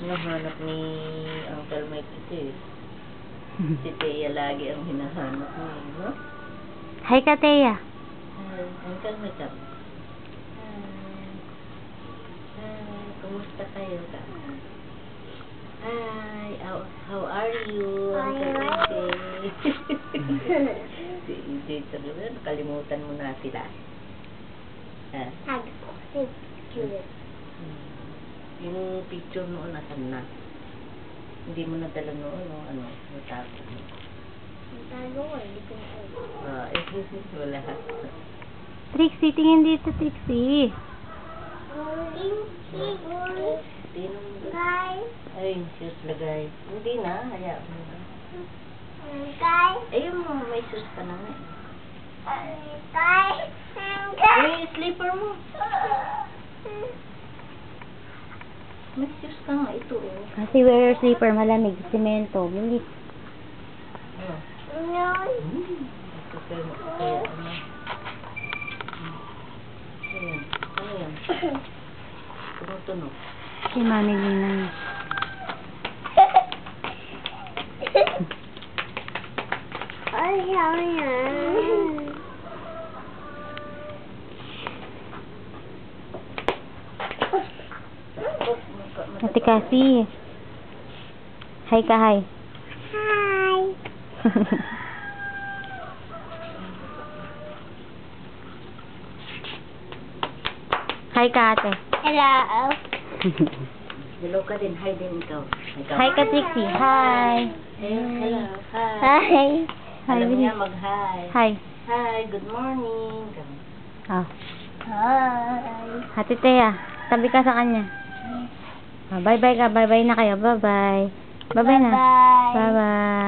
Hinahanap ni Uncle Mike ito eh. Si Thea lagi ang hinahanap niya, no? Hi ka, Thea. Hi, Uncle Mike. Kumusta kayo ka? Hi, how are you, Uncle Mike? Si EJ talaga, nakalimutan mo na sila. Yung picture noon, nasan na? Hindi mo nadala noon, no? Ano? Natapos mo? Hindi ko na Wala. Trixie, tingin dito, Trixie. Ay, shoes lagay. Hindi na, hayaan mo na. Ayun mo, may shoes pa na nga. Ay, slipper mo. May shoes ka nga, ito oh. Kasi wear your slipper, malamig, semento, bilis. Ito kaya ano. Ayan, ano yan? Tumutunog. Si Mami Lina. Ate Cassie. Hi ka, hi. Hi. Hi ka, ate. Hello. Hello ka din, hi din ikaw. Hi ka, Trixie. Hi. Hello, hi. Hi. Hi, Alam niya bilis. mag-hi. Hi. Hi, good morning. Oh. Hi. Ate Thea, tabi ka sa kanya. Bye-bye ka. Bye-bye na kayo. Bye-bye. Bye-bye na. Bye-bye. Bye-bye.